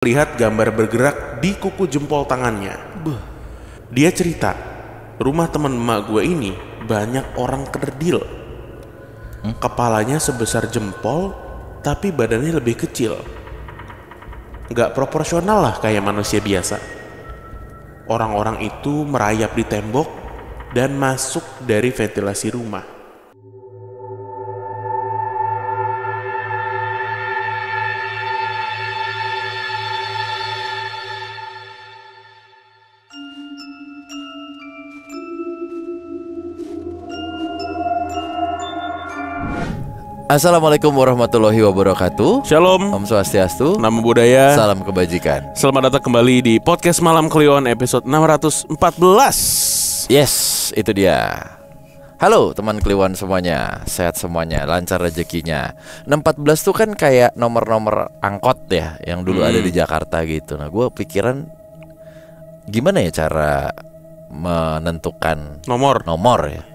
Lihat gambar bergerak di kuku jempol tangannya. Dia cerita, rumah teman emak gue ini banyak orang kerdil. Kepalanya sebesar jempol, tapi badannya lebih kecil. Gak proporsional lah kayak manusia biasa. Orang-orang itu merayap di tembok dan masuk dari ventilasi rumah. Assalamualaikum warahmatullahi wabarakatuh. Shalom, Om Swastiastu, Namo Buddhaya. salam kebajikan. Selamat datang kembali di podcast Malam Kliwon episode 614. Yes, itu dia. Halo teman Kliwon semuanya, sehat semuanya, lancar rezekinya. 614 tuh kan kayak nomor-nomor angkot ya, yang dulu ada di Jakarta gitu. Nah gue pikiran gimana ya cara menentukan Nomor. ya.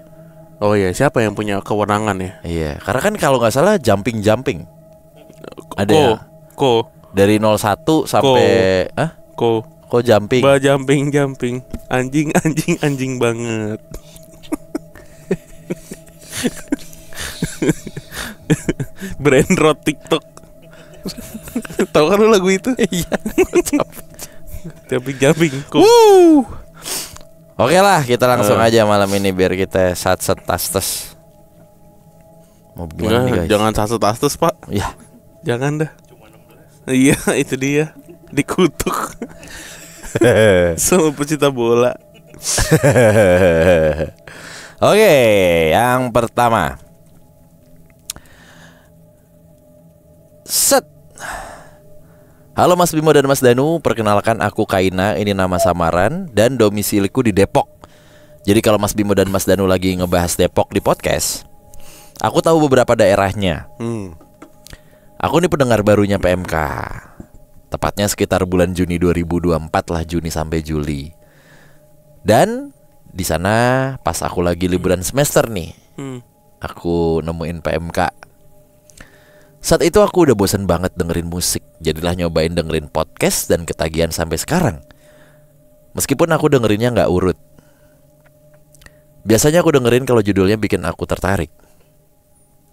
Oh iya, siapa yang punya kewenangan ya? Iya, karena kan kalau nggak salah jumping ada ya? Dari 01 sampai Kok jumping? Jumping. Anjing banget. Brand road TikTok. Tahu kan lu lagu itu? Iya. Jumping. Oke lah, kita langsung aja malam ini biar kita tas. Mau gimana nih guys? Jangan saset-tastes pak. Ya, Jangan dah. Iya, itu dia. Dikutuk sama pecinta bola. Oke, yang pertama. Set. Halo Mas Bimo dan Mas Danu, perkenalkan aku Kaina, ini nama samaran dan domisiliku di Depok. Jadi kalau Mas Bimo dan Mas Danu lagi ngebahas Depok di podcast, aku tahu beberapa daerahnya. Aku nih pendengar barunya PMK. Tepatnya sekitar bulan Juni 2024 lah, Juni sampai Juli. Dan di sana pas aku lagi liburan semester nih, aku nemuin PMK. Saat itu aku udah bosan banget dengerin musik, jadilah nyobain dengerin podcast dan ketagihan sampai sekarang. Meskipun aku dengerinnya gak urut. Biasanya aku dengerin kalau judulnya bikin aku tertarik.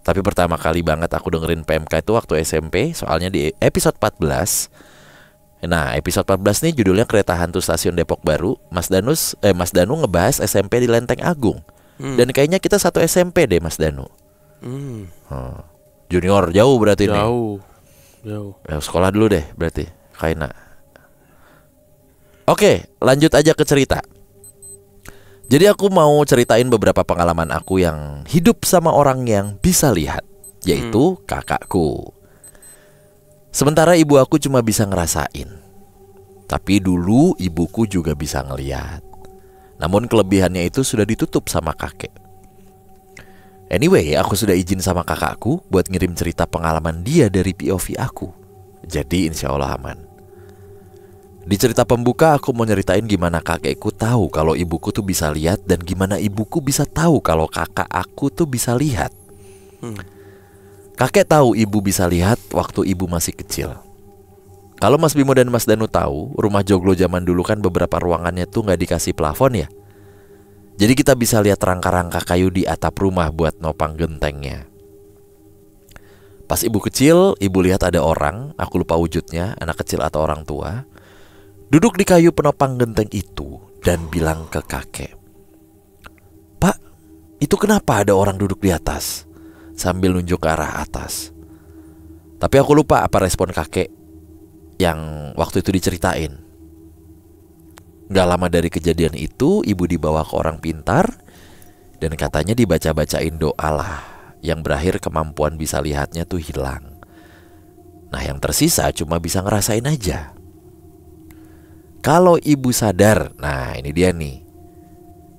Tapi pertama kali banget aku dengerin PMK itu waktu SMP, soalnya di episode 14. Nah, episode 14 nih judulnya Kereta Hantu Stasiun Depok Baru. Mas Danu ngebahas SMP di Lenteng Agung. Dan kayaknya kita satu SMP deh Mas Danu. Junior jauh berarti nih. Jauh. Ya, sekolah dulu deh berarti Kaina. Oke, lanjut aja ke cerita. Jadi aku mau ceritain beberapa pengalaman aku yang hidup sama orang yang bisa lihat, yaitu kakakku. Sementara ibu aku cuma bisa ngerasain. Tapi dulu ibuku juga bisa ngeliat. Namun kelebihannya itu sudah ditutup sama kakek. Anyway, aku sudah izin sama kakakku buat ngirim cerita pengalaman dia dari POV aku. Jadi insya Allah aman. Di cerita pembuka aku mau nyeritain gimana kakekku tahu kalau ibuku tuh bisa lihat, dan gimana ibuku bisa tahu kalau kakak aku tuh bisa lihat. Kakek tahu ibu bisa lihat waktu ibu masih kecil. Kalau Mas Bimo dan Mas Danu tahu, rumah joglo zaman dulu kan beberapa ruangannya tuh gak dikasih plafon ya. Jadi kita bisa lihat rangka-rangka kayu di atap rumah buat nopang gentengnya. Pas ibu kecil, ibu lihat ada orang, aku lupa wujudnya, anak kecil atau orang tua, duduk di kayu penopang genteng itu dan bilang ke kakek, "Pak, itu kenapa ada orang duduk di atas?" Sambil nunjuk ke arah atas. Tapi aku lupa apa respon kakek yang waktu itu diceritain. Gak lama dari kejadian itu, ibu dibawa ke orang pintar dan katanya dibaca-bacain doa lah, yang berakhir kemampuan bisa lihatnya tuh hilang. Nah yang tersisa cuma bisa ngerasain aja. Kalau ibu sadar, nah ini dia nih,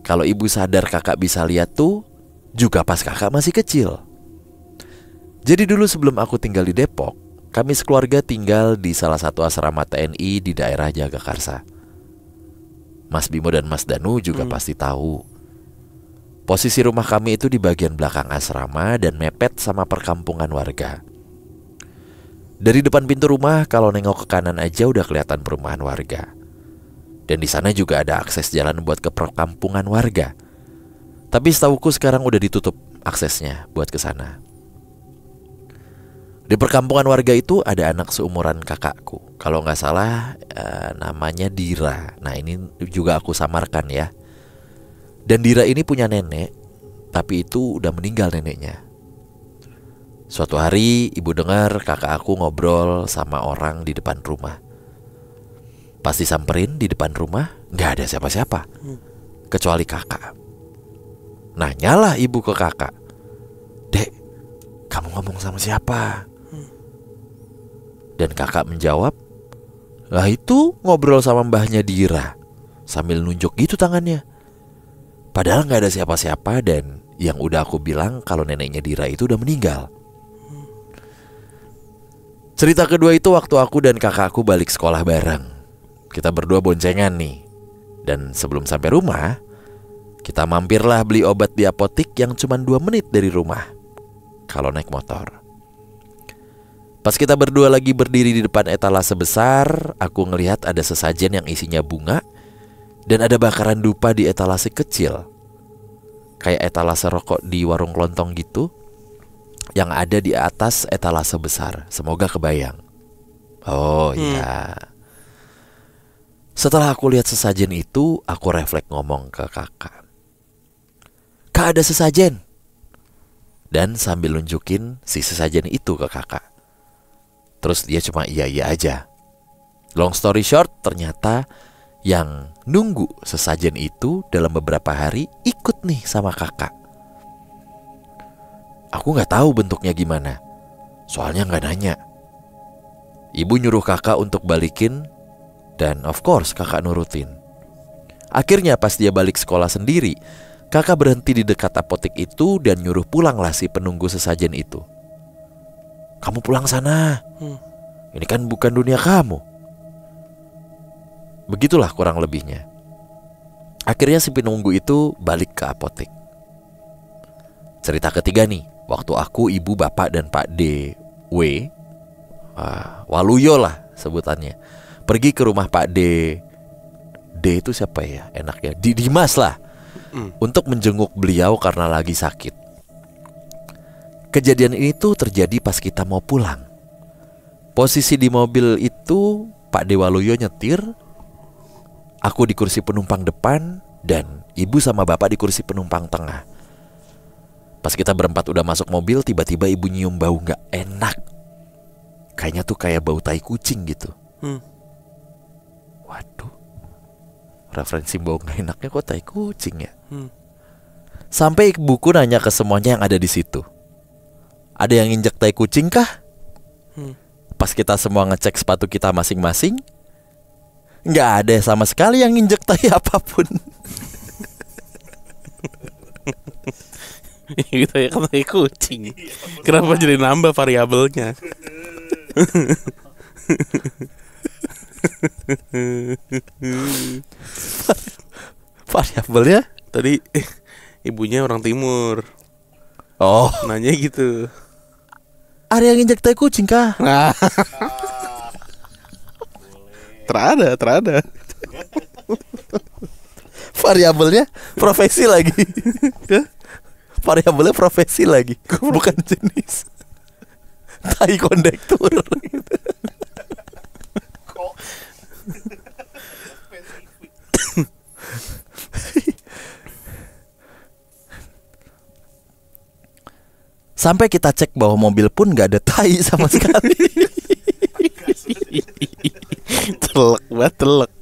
kalau ibu sadar kakak bisa lihat tuh juga pas kakak masih kecil. Jadi dulu sebelum aku tinggal di Depok, kami sekeluarga tinggal di salah satu asrama TNI di daerah Jagakarsa. Mas Bimo dan Mas Danu juga pasti tahu. Posisi rumah kami itu di bagian belakang asrama dan mepet sama perkampungan warga. Dari depan pintu rumah, kalau nengok ke kanan aja udah kelihatan perumahan warga. Dan di sana juga ada akses jalan buat ke perkampungan warga. Tapi setauku sekarang udah ditutup aksesnya buat ke sana. Di perkampungan warga itu ada anak seumuran kakakku. Kalau nggak salah namanya Dira. Nah ini juga aku samarkan ya. Dan Dira ini punya nenek, tapi itu udah meninggal neneknya. Suatu hari ibu dengar kakak aku ngobrol sama orang di depan rumah. Pas disamperin di depan rumah, nggak ada siapa-siapa kecuali kakak. Nanyalah ibu ke kakak, "Dek, kamu ngomong sama siapa?" Dan kakak menjawab, "Lah itu ngobrol sama mbahnya Dira," sambil nunjuk gitu tangannya. Padahal nggak ada siapa-siapa dan yang udah aku bilang kalau neneknya Dira itu udah meninggal. Cerita kedua itu waktu aku dan kakakku balik sekolah bareng. Kita berdua boncengan nih. Dan sebelum sampai rumah, kita mampirlah beli obat di apotik yang cuma 2 menit dari rumah kalau naik motor. Pas kita berdua lagi berdiri di depan etalase besar, aku ngelihat ada sesajen yang isinya bunga dan ada bakaran dupa di etalase kecil. Kayak etalase rokok di warung kelontong gitu, yang ada di atas etalase besar. Semoga kebayang. Oh iya. Setelah aku lihat sesajen itu, aku refleks ngomong ke kakak, "Kak, ada sesajen." Dan sambil nunjukin si sesajen itu ke kakak. Terus dia cuma iya-iya aja. Long story short, ternyata yang nunggu sesajen itu dalam beberapa hari ikut nih sama kakak. Aku gak tahu bentuknya gimana, soalnya gak nanya. Ibu nyuruh kakak untuk balikin, dan of course kakak nurutin. Akhirnya pas dia balik sekolah sendiri, kakak berhenti di dekat apotek itu dan nyuruh pulanglah si penunggu sesajen itu. "Kamu pulang sana, ini kan bukan dunia kamu." Begitulah kurang lebihnya. Akhirnya si penunggu itu balik ke apotek. Cerita ketiga nih, waktu aku, ibu, bapak, dan Pak D.W. Waluyo lah sebutannya, pergi ke rumah Pak D. D itu siapa ya enaknya? Dimas lah. Untuk menjenguk beliau karena lagi sakit. Kejadian ini tuh terjadi pas kita mau pulang. Posisi di mobil itu Pak D. Waluyo nyetir, aku di kursi penumpang depan, dan ibu sama bapak di kursi penumpang tengah. Pas kita berempat udah masuk mobil, tiba-tiba ibu nyium bau gak enak. Kayaknya tuh kayak bau tai kucing gitu. Waduh, referensi bau gak enaknya kok tai kucing ya. Sampai ibuku nanya ke semuanya yang ada di situ, "Ada yang injek tai kucing kah?" Pas kita semua ngecek sepatu kita masing-masing, nggak ada sama sekali yang injek tai apapun. Gitu ya, kan tai kucing. Kenapa jadi nambah variabelnya? Variabelnya Tadi ibunya orang timur. Oh, Nanya gitu. "Ada yang injek tai kucing kah?" Nah. Terada. Variabelnya profesi lagi. Variabelnya profesi lagi, bukan jenis. Tai kondektur. Sampai kita cek bahwa mobil pun gak ada tai sama sekali. Telek.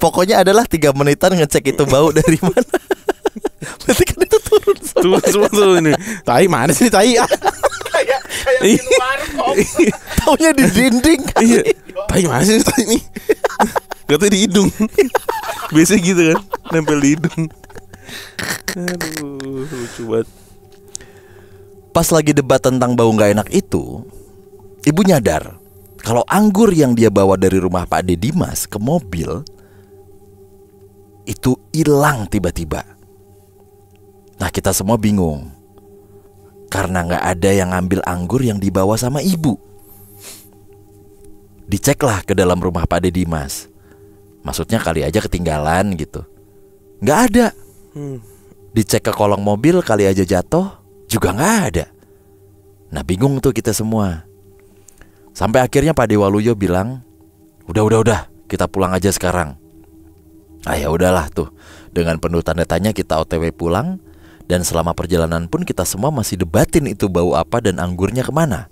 Pokoknya adalah 3 menitan ngecek itu bau dari mana. Berarti kan itu turun semua. Semua tuh ini. Tai mana sih tai? Kayak di luar kok. Taunya di dinding. Iya. Tai mana sih tai ini? Katanya di hidung. Biasa gitu kan, nempel di hidung. Aduh, lucu banget. Pas lagi debat tentang bau gak enak itu, ibu nyadar kalau anggur yang dia bawa dari rumah Pak D. Dimas ke mobil itu hilang tiba-tiba. Nah, kita semua bingung. karena nggak ada yang ngambil anggur yang dibawa sama ibu. Diceklah ke dalam rumah Pak De Dimas. Maksudnya kali aja ketinggalan gitu. Nggak ada. Dicek ke kolong mobil kali aja jatuh, juga nggak ada. Nah bingung tuh kita semua. Sampai akhirnya Pak Dewaluyo bilang, udah, kita pulang aja sekarang. Ah ya udahlah tuh. Dengan penuh tanda tanya kita OTW pulang. Dan selama perjalanan pun kita semua masih debatin itu bau apa dan anggurnya kemana.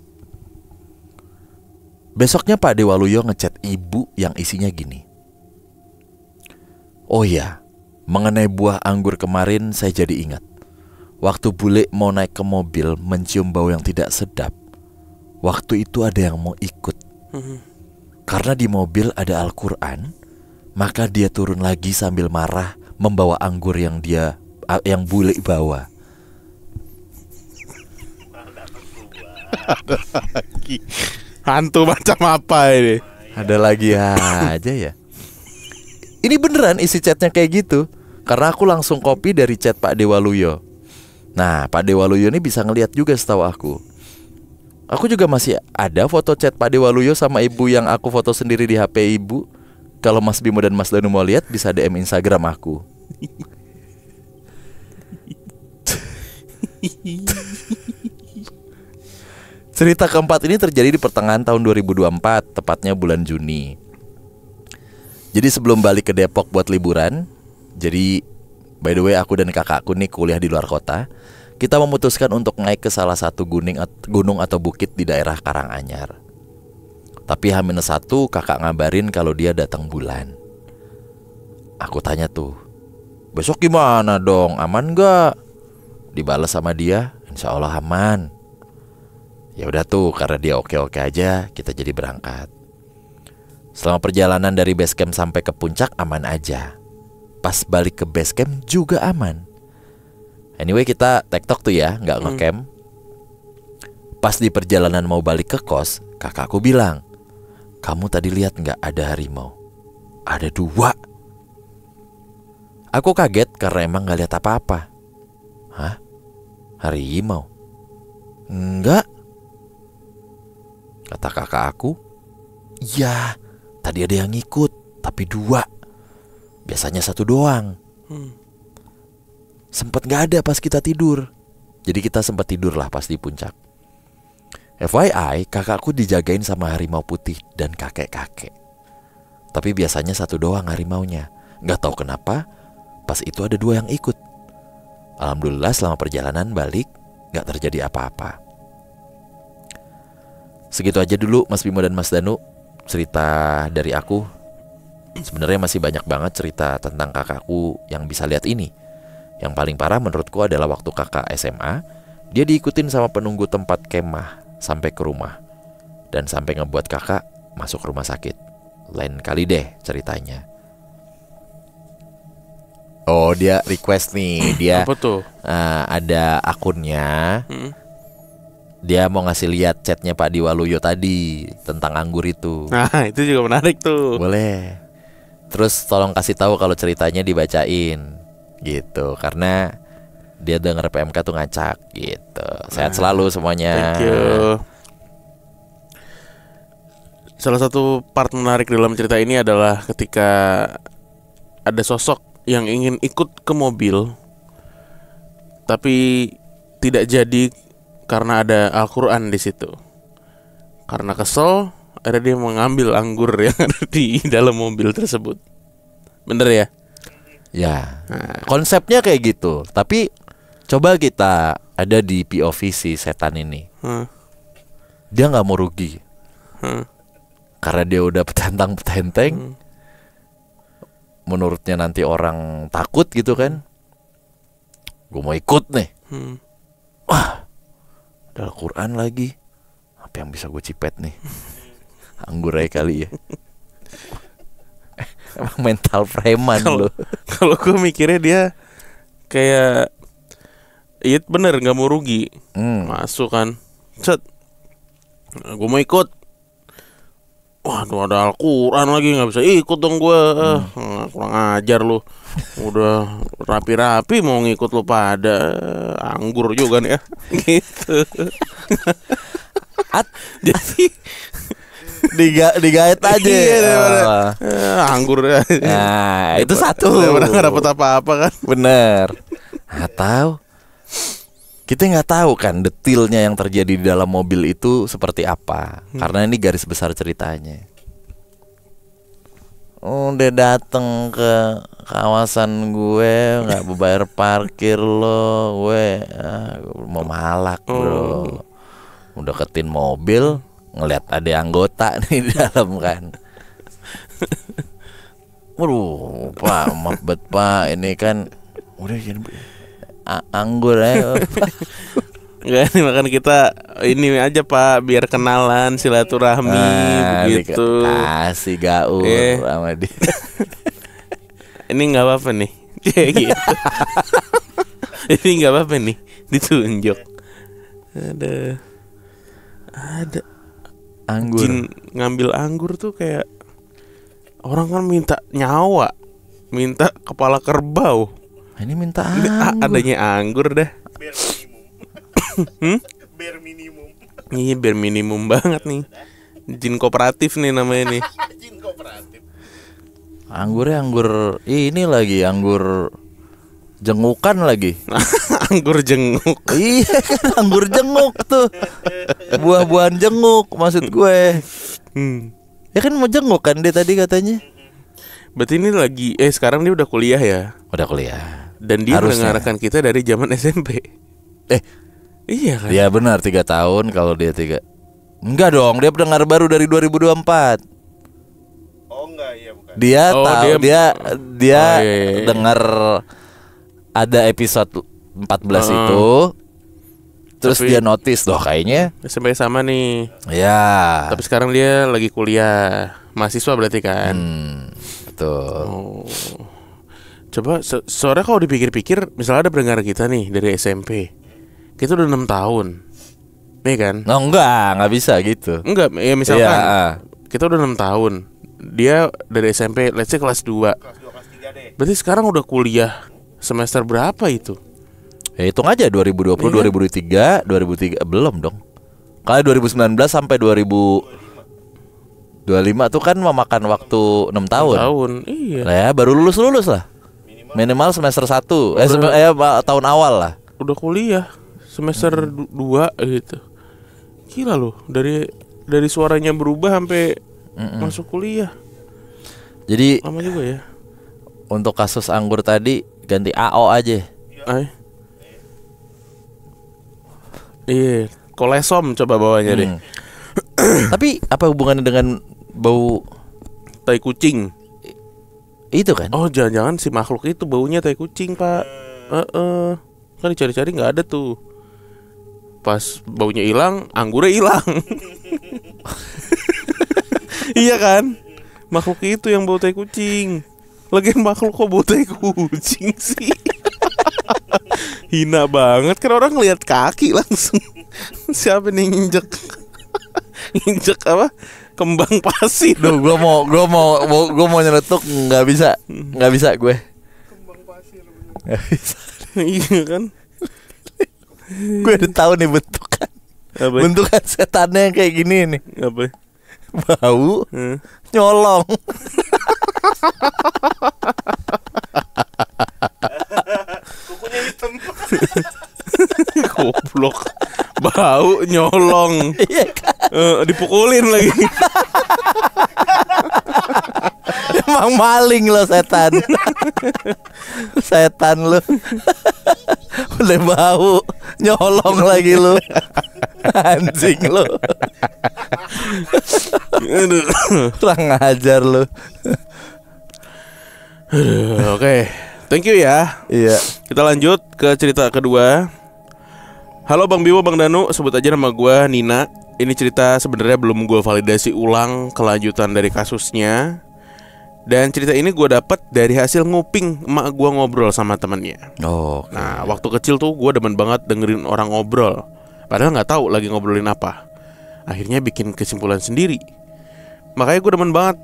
Besoknya Pak Dewaluyo ngechat ibu yang isinya gini. Oh ya, mengenai buah anggur kemarin saya jadi ingat. Waktu bule mau naik ke mobil mencium bau yang tidak sedap. Waktu itu ada yang mau ikut. Karena di mobil ada Al-Quran, maka dia turun lagi sambil marah membawa anggur yang bule bawa. Hantu macam apa ini? Ada lagi aja ya. Ini beneran isi chatnya kayak gitu. Karena aku langsung copy dari chat Pak Dewaluyo. Nah Pak Dewaluyo ini bisa ngeliat juga setahu aku. Aku juga masih ada foto chat Pak Dewaluyo sama ibu yang aku foto sendiri di HP ibu. Kalau Mas Bimo dan Mas Danu mau lihat bisa DM Instagram aku. Cerita keempat ini terjadi di pertengahan tahun 2024, tepatnya bulan Juni. Jadi sebelum balik ke Depok buat liburan, jadi by the way aku dan kakakku nih kuliah di luar kota. Kita memutuskan untuk naik ke salah satu gunung atau bukit di daerah Karanganyar. Tapi H-1 kakak ngabarin kalau dia datang bulan. Aku tanya tuh, besok gimana dong, aman gak? Dibalas sama dia, insya Allah aman. Ya udah tuh, karena dia oke-oke aja, kita jadi berangkat. Selama perjalanan dari base camp sampai ke puncak aman aja. Pas balik ke base camp juga aman. Anyway kita tektok tuh ya, nggak ngecamp. Pas di perjalanan mau balik ke kos, kakakku bilang, kamu tadi lihat nggak ada harimau? Ada 2. Aku kaget karena emang nggak lihat apa-apa. Hah? Harimau? Enggak. Kata kakak aku, iya, tadi ada yang ngikut, tapi 2. Biasanya 1 doang. Sempet gak ada pas kita tidur. Jadi kita sempet tidur lah pas di puncak. FYI, kakakku dijagain sama harimau putih dan kakek-kakek. Tapi biasanya 1 doang harimaunya. Gak tahu kenapa, pas itu ada 2 yang ikut. Alhamdulillah selama perjalanan balik gak terjadi apa-apa. Segitu aja dulu Mas Bimo dan Mas Danu, cerita dari aku. Sebenarnya masih banyak banget cerita tentang kakakku yang bisa lihat ini. Yang paling parah menurutku adalah waktu kakak SMA, dia diikutin sama penunggu tempat kemah sampai ke rumah. Dan sampai ngebuat kakak masuk rumah sakit. Lain kali deh ceritanya. Oh dia request nih, dia Apa tuh? ada akunnya. Dia mau ngasih lihat chatnya Pak Dewaluyo tadi tentang anggur itu. Nah itu juga menarik tuh. Boleh. Terus tolong kasih tahu kalau ceritanya dibacain gitu, karena dia denger PMK tuh ngacak gitu. Sehat selalu semuanya. Thank you. Salah satu part menarik dalam cerita ini adalah ketika ada sosok yang ingin ikut ke mobil tapi tidak jadi karena ada Al-Quran di situ. Karena kesel, akhirnya dia mengambil anggur yang ada di dalam mobil tersebut. Bener ya? Ya, konsepnya kayak gitu. Tapi coba kita ada di POV si setan ini. Dia nggak mau rugi. Karena dia udah petentang-petenteng. Menurutnya nanti orang takut gitu kan. Gue mau ikut nih. Wah, ada Al-Quran lagi. Apa yang bisa gue cipet nih? Anggur aja kali ya. Emang mental preman loh. Kalau gue mikirnya dia kayak, iya bener nggak mau rugi. Masuk kan, set, gue mau ikut. Waduh, ada Al-Quran lagi, nggak bisa ikut dong gue. Kurang ajar lu. Udah rapi-rapi mau ngikut lu pada. Anggur juga nih ya. Gitu. Jadi Digait aja. iya, daripada, anggur. Nah, itu satu. Daripada nggak dapet apa-apa kan. Bener. Atau kita nggak tahu kan detailnya yang terjadi di dalam mobil itu seperti apa. Karena ini garis besar ceritanya. Udah dateng ke kawasan gue, nggak bayar parkir lo, gue mau malak bro. Udah ketin mobil, ngeliat ada anggota nih di dalam kan. Waduh, Pak, maaf bet Pak, ini kan udah jadi anggur ya. Enggak, nih makan kita ini aja Pak, biar kenalan, silaturahmi begitu. Kasih gaul sama dia. Ini nggak apa-apa nih. Kayak gitu. Ini nggak apa-apa nih, ditunjuk. Ada Anggur. jin ngambil anggur tuh kayak orang kan minta nyawa, minta kepala kerbau. Ini minta Ini anggur. adanya anggur dah. Bare minimum. Iya, biar minimum banget nih. Jin kooperatif nih namanya nih. Jin kooperatif. Anggurnya anggur ini lagi, anggur jengukan lagi. Anggur jenguk. Iya kan, anggur jenguk tuh. Buah-buahan jenguk maksud gue. Ya kan mau jenguk kan dia tadi katanya. Berarti ini lagi sekarang dia udah kuliah ya. Udah kuliah. Dan dia Harusnya. mendengarkan kita dari zaman SMP. Iya kan? Ya benar 3 tahun kalau dia 3. Enggak dong, dia pendengar baru dari 2024. Oh enggak, iya bukan. Dia Oh, tahu dia- dia Oh, iya. dengar ada episode 14 itu. Terus Tapi- dia notice loh kayaknya. SMP sama nih. Ya. Tapi sekarang dia lagi kuliah. Mahasiswa berarti kan. Betul. Oh. Coba soalnya kalau dipikir-pikir, misalnya ada pendengar kita nih dari SMP. Kita udah 6 tahun. Iya kan? No, enggak bisa gitu. Enggak, ya misalkan Iya. kita udah 6 tahun. Dia dari SMP, let's say kelas 2. Kelas 2 kelas 3 deh. Berarti sekarang udah kuliah semester berapa itu? Ya hitung aja 2020, Iya. 2003 belum dong. Kali 2019 sampai 2025 tuh kan memakan waktu 6 tahun. Tahun. Iya. Lah ya baru lulus lah. Minimal semester 1 tahun awal lah. Udah kuliah semester 2 gitu. Gila loh, dari suaranya berubah sampai masuk kuliah. Jadi Lama juga ya. untuk kasus anggur tadi ganti AO aja. Iya, kolesom coba bawanya deh. Tapi apa hubungannya dengan bau Tai kucing. itu kan? Oh, jangan-jangan si makhluk itu baunya tai kucing, Pak. Kan dicari-cari nggak ada tuh. Pas baunya hilang, anggurnya hilang. Iya kan? Makhluk itu yang bau tai kucing. Lagian makhluk kok bau tai kucing sih? Hina banget kan, orang ngeliat kaki langsung. Siapa nih nginjek? Nginjek apa? Kembang pasir. Duh, gua mau nyeletuk nggak bisa gue. Nggak bisa. Iya kan? Gue udah tahu nih bentukan. Apa? Bentukan setannya yang kayak gini nih. Apa? Bau nyolong. Kukunya hitam. Goblok. Bau nyolong. Iya kan? Dipukulin lagi. Emang maling lo setan. Setan lo. Udah bau nyolong lagi lo. Anjing lo. Aduh. Kurang ajar lo. Oke, thank you ya. Iya. Kita lanjut ke cerita kedua. Halo Bang Bimo, Bang Danu, sebut aja nama gue Nina. Ini cerita sebenarnya belum gue validasi ulang kelanjutan dari kasusnya. Dan cerita ini gue dapat dari hasil nguping emak gue ngobrol sama temennya. Oh. Nah, waktu kecil tuh gue demen banget dengerin orang ngobrol. Padahal nggak tahu lagi ngobrolin apa. Akhirnya bikin kesimpulan sendiri. Makanya gue demen banget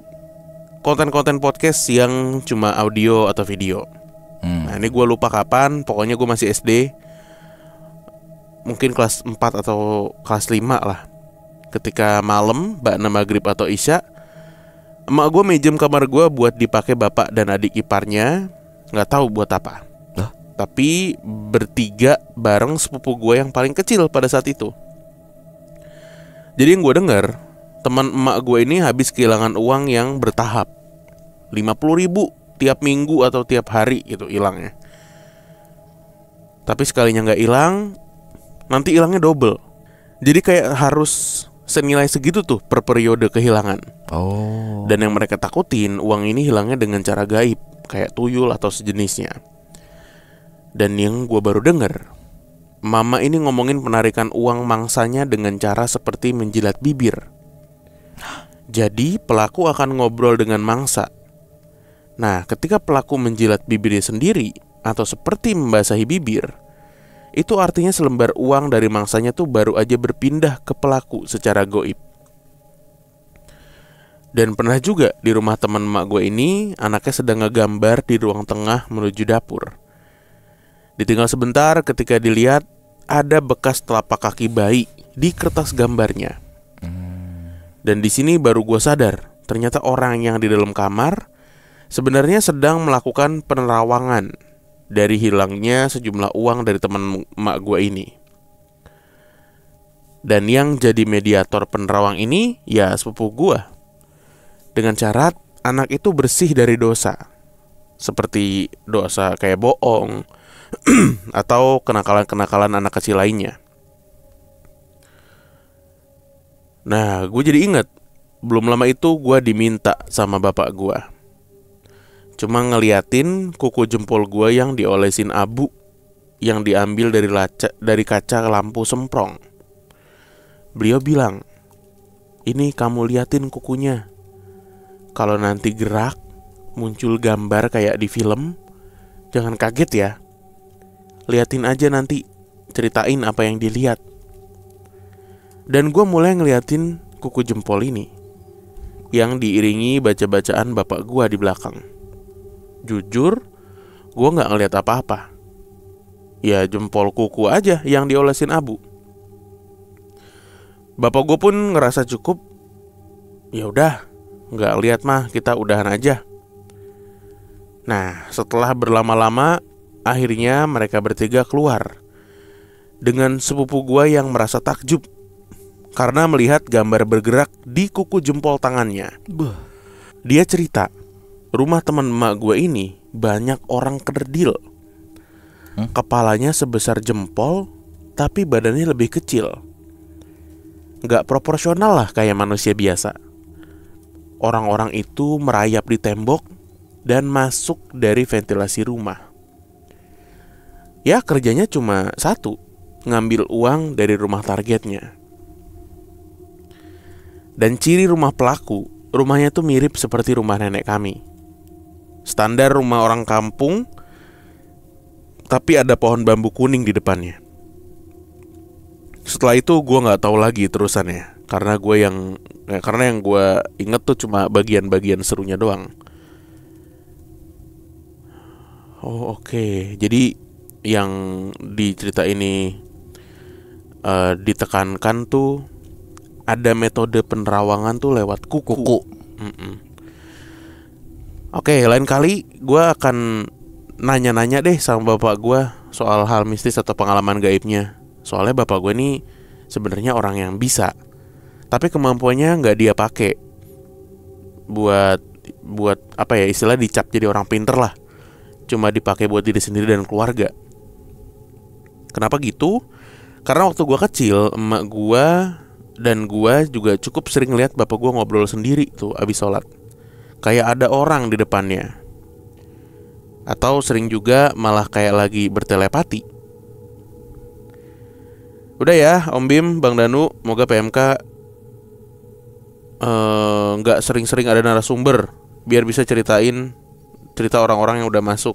konten-konten podcast yang cuma audio atau video. Nah ini gue lupa kapan, pokoknya gue masih SD, mungkin kelas 4 atau kelas 5 lah. Ketika malam, ba'na maghrib atau isya, emak gue minjem kamar gue buat dipakai bapak dan adik iparnya. Gak tahu buat apa. Tapi bertiga bareng sepupu gue yang paling kecil pada saat itu. Jadi yang gue dengar, teman emak gue ini habis kehilangan uang yang bertahap, 50.000 tiap minggu atau tiap hari gitu hilangnya. Tapi sekalinya gak hilang, nanti hilangnya double. Jadi kayak harus senilai segitu tuh per periode kehilangan. Dan yang mereka takutin, uang ini hilangnya dengan cara gaib, kayak tuyul atau sejenisnya. Dan yang gue baru denger, mama ini ngomongin penarikan uang mangsanya dengan cara seperti menjilat bibir. Jadi pelaku akan ngobrol dengan mangsa. Nah, ketika pelaku menjilat bibirnya sendiri atau seperti membasahi bibir, itu artinya selembar uang dari mangsanya tuh baru aja berpindah ke pelaku secara goib. Dan pernah juga di rumah teman emak gue ini, anaknya sedang ngegambar di ruang tengah menuju dapur. Ditinggal sebentar, ketika dilihat ada bekas telapak kaki bayi di kertas gambarnya. Dan di sini baru gue sadar, ternyata orang yang di dalam kamar sebenarnya sedang melakukan penerawangan dari hilangnya sejumlah uang dari teman emak gue ini. Dan yang jadi mediator penerawang ini ya sepupu gue, dengan syarat anak itu bersih dari dosa, seperti dosa kayak bohong atau kenakalan-kenakalan anak kecil lainnya. Nah, gue jadi inget, belum lama itu gue diminta sama bapak gue cuma ngeliatin kuku jempol gue yang diolesin abu yang diambil dari kaca lampu semprong. Beliau bilang, "Ini kamu liatin kukunya. Kalau nanti gerak, muncul gambar kayak di film, jangan kaget ya. Liatin aja nanti, ceritain apa yang dilihat." Dan gue mulai ngeliatin kuku jempol ini yang diiringi baca-bacaan bapak gue di belakang. Jujur, gue gak ngeliat apa-apa. Ya jempol kuku aja yang diolesin abu. Bapak gue pun ngerasa cukup. Ya udah, gak lihat mah, kita udahan aja. Nah, setelah berlama-lama, akhirnya mereka bertiga keluar dengan sepupu gue yang merasa takjub karena melihat gambar bergerak di kuku jempol tangannya. Dia cerita, rumah teman emak gue ini banyak orang kerdil. Kepalanya sebesar jempol, tapi badannya lebih kecil. Gak proporsional lah kayak manusia biasa. Orang-orang itu merayap di tembok dan masuk dari ventilasi rumah. Ya kerjanya cuma satu, ngambil uang dari rumah targetnya. Dan ciri rumah pelaku, rumahnya tuh mirip seperti rumah nenek kami. Standar rumah orang kampung, tapi ada pohon bambu kuning di depannya. Setelah itu gue nggak tahu lagi terusannya, karena yang gue inget tuh cuma bagian-bagian serunya doang. Oh oke. Jadi yang di cerita ini ditekankan tuh ada metode penerawangan tuh lewat kuku. Oke, lain kali gue akan nanya-nanya deh sama bapak gue soal hal mistis atau pengalaman gaibnya. Soalnya bapak gue ini sebenarnya orang yang bisa, tapi kemampuannya nggak dia pakai buat apa ya, istilah dicap jadi orang pinter lah. Cuma dipakai buat diri sendiri dan keluarga. Kenapa gitu? Karena waktu gue kecil, emak gue dan gue juga cukup sering lihat bapak gue ngobrol sendiri tuh abis sholat, kayak ada orang di depannya. Atau sering juga malah kayak lagi bertelepati. Udah ya Om Bim, Bang Danu, moga PMK gak sering-sering ada narasumber, biar bisa ceritain cerita orang-orang yang udah masuk.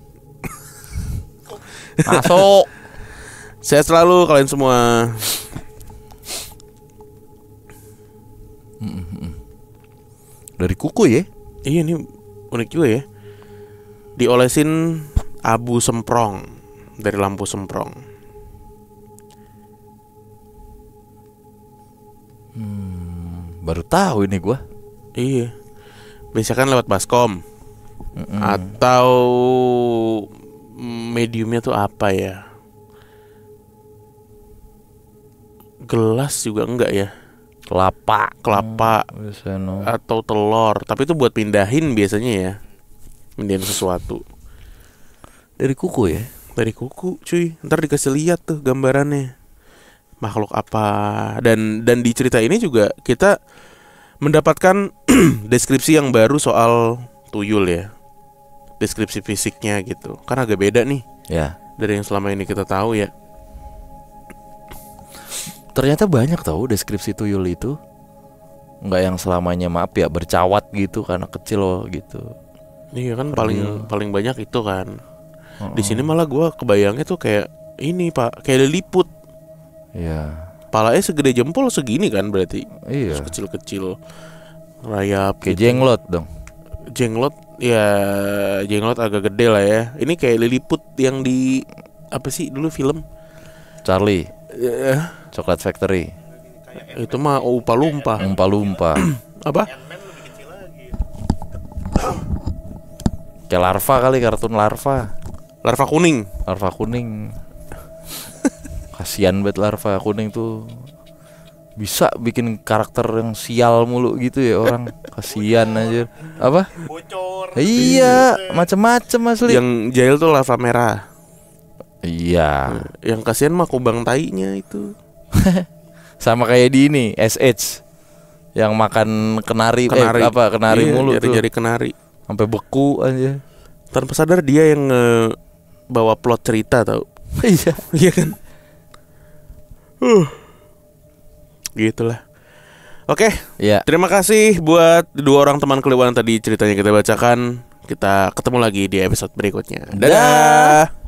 Masuk. Sehat selalu kalian semua. Dari kuku ya? Iya, ini unik juga ya. Diolesin abu semprong dari lampu semprong. Baru tahu ini gua. Iya. Biasanya kan lewat baskom. Atau mediumnya tuh apa ya? Gelas juga enggak ya? Kelapa. Kelapa atau telur. Tapi itu buat pindahin biasanya ya. Pindahin sesuatu. Dari kuku ya? Dari kuku cuy. Ntar dikasih lihat tuh gambarannya. Makhluk apa. Dan di cerita ini juga kita mendapatkan deskripsi yang baru soal tuyul ya. Deskripsi fisiknya gitu. Kan agak beda nih Ya. dari yang selama ini kita tahu ya. Ternyata banyak tahu deskripsi tuyul itu. Nggak yang selamanya maaf ya bercawat gitu karena kecil loh gitu. Iya kan paling banyak itu kan. Di sini malah gue kebayangnya tuh kayak ini Pak, kayak liliput. Iya. Palanya segede jempol segini kan berarti. Iya. Kecil-kecil rayap Kayak gitu. jenglot dong. Jenglot ya, jenglot agak gede lah ya. Ini kayak liliput yang di apa sih dulu film? Charlie, Eh, Chocolate Factory, itu mah Umpa-Lumpa. Lumpa-Lumpa. Apa? Ant-Man lebih kecil lagi. Kayak larva kali, kartun larva. Larva kuning. Larva kuning. Kasian banget larva kuning tuh. Bisa bikin karakter yang sial mulu gitu ya orang. Kasian aja. Apa? Bocor. Iya, macem-macem asli. Yang jahil tuh larva merah. Iya. Yang kasihan mah kubang tainya itu. Sama kayak di ini SH yang makan kenari, kenari Iya, mulu tuh. jari-jari kenari. Sampai beku aja. Tanpa sadar dia yang bawa plot cerita tau. Iya. Iya kan? Gitulah. Oke, Iya. terima kasih buat dua orang teman Kliwon tadi ceritanya kita bacakan. Kita ketemu lagi di episode berikutnya. Dadah.